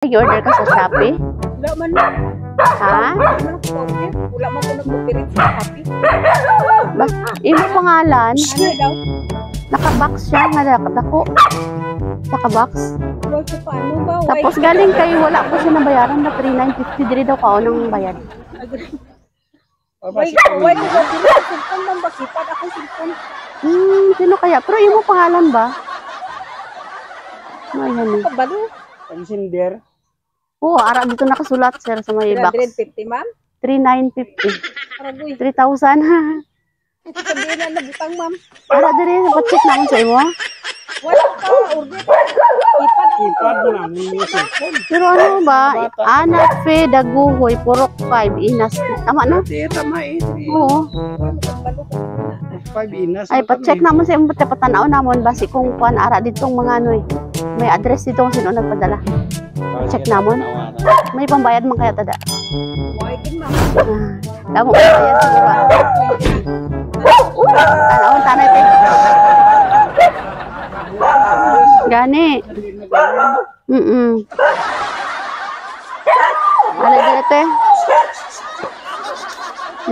Nag-order ka sa Shopee? Wala man. Ha? Wala man ko nag-operate sa Shopee. Imo pangalan? Ano daw? Naka-box siya, nadako. Naka-box. Wala ko paano ba? Tapos galing kay wala ko siya nabayaran na 3,950 diri daw kaunang bayad. Why ko nag-operate? Cellphone lang ba? Kipad ako cellphone. Sino kaya? Pero imo pangalan ba? Ay, ano? Kabalo? Consider. Oo, ara dito nakasulat, sir, sa may box. 350, ma'am? 3,950. Aragoy. 3,000. Sabihin na nabutang, ma'am. Ara diri, pa-check na sa imo. Wala ka. Order. Ipad mo na yung cellphone. Pero ano ba? Anak, fe, daguhoy, purok 5, inas. Tama na? Tama eh. Oo. 5 inas. Ay, pa-check naman sa imo, patanaw namon basi kung kuan ara ditong mga ano eh. May address dito kung sino nagpadala. Check namon. May pambayad man kaya tada. Damo ka bayad siguro. Tanawon tanay te. Gani. Ala dili te.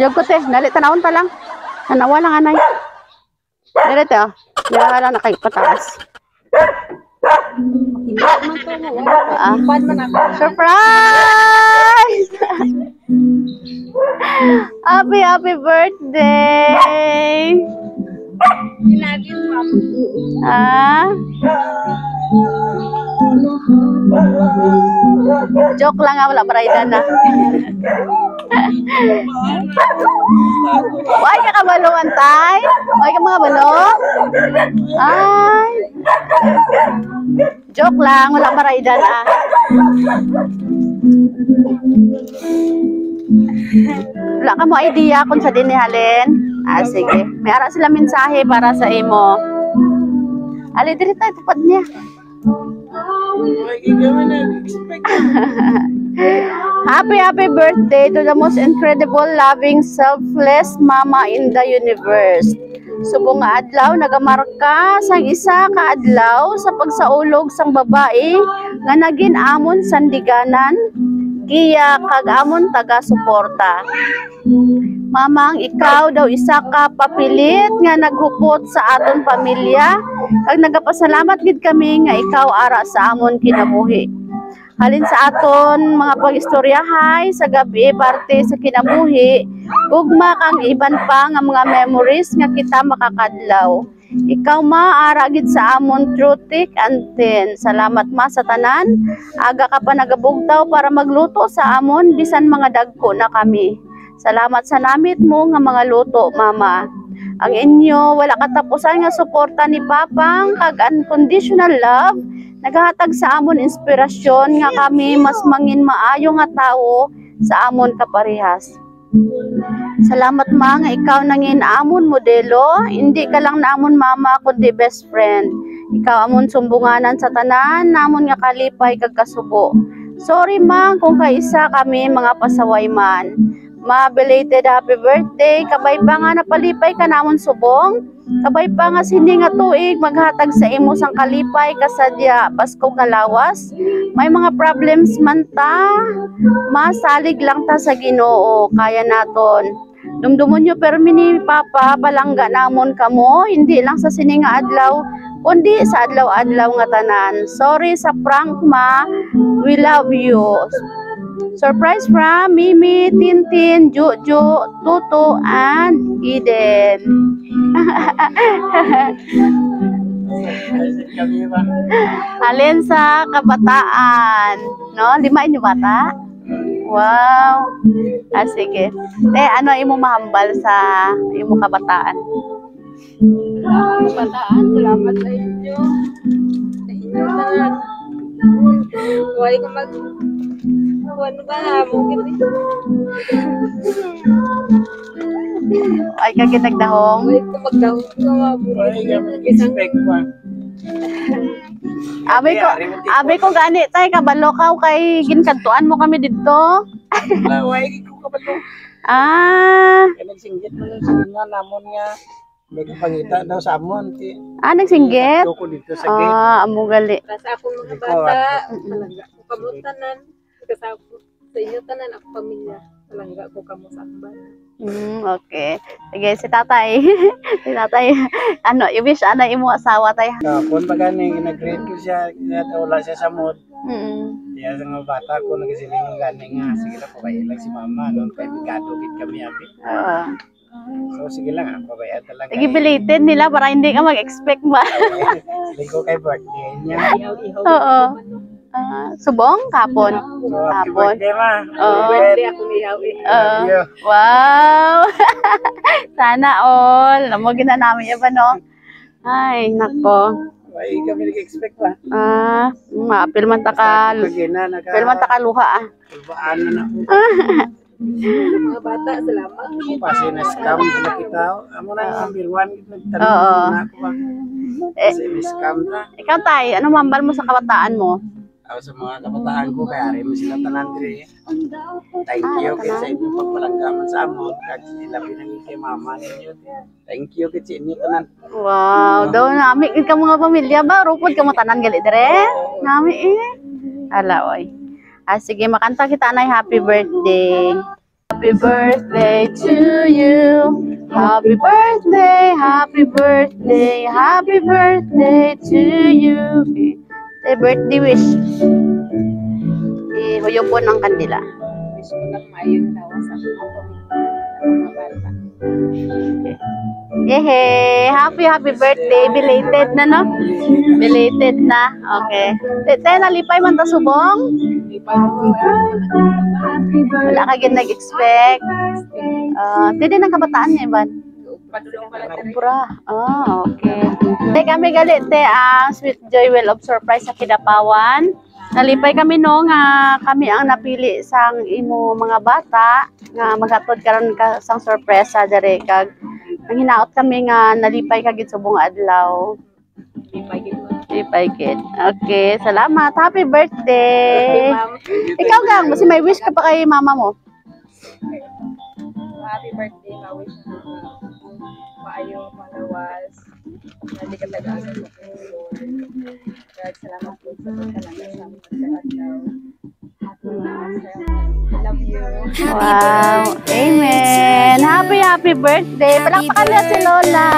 Jog ko te, dali tanawon ta lang. Tanawa lang anay. Dili te oh. Dili lang nakaipatas. Surprise! Happy birthday! Joke lang wala paraidan na. Why ka kabalo antay? Why ka mga balo? Ay. Joke lang, wala paraidan ah. Wala ka mo idea kung sa dinihalin? Ah, sige. May ara sila mensahe para sa imo. Ali, diri tayo, tupad niya. Happy birthday to the most incredible, loving, selfless mama in the universe. Subong nga adlaw nagamarka sang isa ka adlaw sa pagsaulog sang babae nga naging amon sandiganan giya kag amon taga-suporta. Mamang ikaw daw isa ka papilit nga naghupot sa aton pamilya kag nagapasalamat gid kami nga ikaw ara sa amon kinabuhi. Halin sa aton mga pag-istoryahay sa gabi parte sa kinabuhi, ugma kang iban pa nga mga memories nga kita makakadlaw. Ikaw maara gid sa amon through thick and thin. Salamat ma sa tanan. Aga ka pa nagabugtaw para magluto sa amon bisan mga dagko na kami. Salamat sa namit mo nga mga luto, mama. Ang inyo wala katapusan nga suporta ni Papang kag unconditional love nagahatag sa amon inspirasyon nga kami mas mangin maayo nga tao sa amon kaparehas. Salamat ma nga ikaw nangin amon modelo, hindi ka lang namon mama kundi best friend. Ikaw amon sumbunganan sa tanan namon nga kalipay kag kasubo. Sorry ma kung kaisa kami mga pasaway man. Ma, belated happy birthday. Kabay pa nga napalipay ka namon subong. Kabay pa nga sindi nga tuig maghatag sa imo sang kalipay kasadya Pasko nga lawas. May mga problems man ta. Masalig lang ta sa Ginoo. Kaya naton. Dumdumon nyo permi ni Papa palangga namon kamo. Hindi lang sa sini nga adlaw kundi sa adlaw-adlaw nga tanan. Sorry sa prank ma. We love you. Surprise from Mimi, Tintin, Jojo, Tuto, and Eden. Alin sa kabataan. No? 5 inyo bata? Wow. Ah, sige. Ano imo mahambal sa imo kabataan? Kabataan, salamat sa inyo. Sa inyo na. Huwag ko mag... Ano ba? Mungkin ay kagit nagdahong. Huwag ko magdahong ko. Expect mo. Abi ko gani tay kabalo ka kay ginkantuan mo kami didto. Huwag ko kabalo. Nagsinggit mo yung singa namon nga. May pangita daw sa amon. Nagsinggit? Dito ko dito sa gate. Amo gali. Para sa akong mga bata. Kamutanan. Kasama sa inyo tanan ako pamilya. Talangga ko kamo sa akban. Okay. Sige, si tatay. Si tatay. Ano, i-wish ana imo asawa tay. Kapon pa gani, ginag-grade ko siya, wala siya sa mood. Mm. Kaya sa mga bata ko, nagsiling ng gani nga, sige lang, pabayaan lang si mama, noon kay bigado gid kami abi. Oo. So sige lang, pabayaan talaga. Sige, belated nila para hindi ka mag-expect ba. Linggo kay birthday niya. Ihaw-ihaw. Oo. Subong kapon. So, happy Kapon. birthday ma. Oo. Birthday ako ni ihaw-ihaw. Oo. Thank you. Wow! Sana all. Mo gina namin iba, no? Ay, nako. Ay, kami nag-expect pa. Maapil man ta ka. Pagina, Apil man ta ka luha ah. Kulbaan na ako. Mga bata, salamat. Kasi na-scam na kita. Amo na yung number 1. Nagtanong Oo. na ako ba. Eh, Kasi na-scam na. ikaw tay, ano mambal mo sa kabataan mo? Ako sa mga kabataan ko, kaya rin mo sila tanan dire. Thank you kasi sa inyo pagpalanggaman sa amon. Kasi labi na kay mama ninyo. Thank you kasi inyo tanan. Wow, daw nami ka mga pamilya ba? Rupod ka mo tanan gali dire? Nami eh. Ala oy. Sige, makanta kita na happy birthday. Happy birthday to you. Happy birthday, happy birthday, happy birthday to you. Okay. Birthday wish. Huyog po ng kandila. Wish ko lang maayong tawa sa mga bata. Yehey! Happy birthday. Belated na, no? Belated na. Okay. Tete, nalipay man ta subong? Wala ka nag-expect. Tete ng kabataan niya, Ivan? Kubra. Okay. Te, kami galit, te, ang Sweet Joy Well of Surprise sa Kidapawan. Nalipay kami no nga kami ang napili sang imo mga bata nga maghatod karon ka sang sorpresa dere kag ang hinaot kami nga nalipay ka gid subong adlaw. Lipay gid. Okay, salamat. Happy birthday. Ikaw gang, kasi may wish ka pa kay mama mo. Happy birthday, ma-wish na maayong malawas. Hindi ka taga-asa sa Lord. Lord, salamat po sa pagkalangga sa aming pagkakataw. I love you. Wow. Amen. Happy birthday. Palakpakan na si Lola.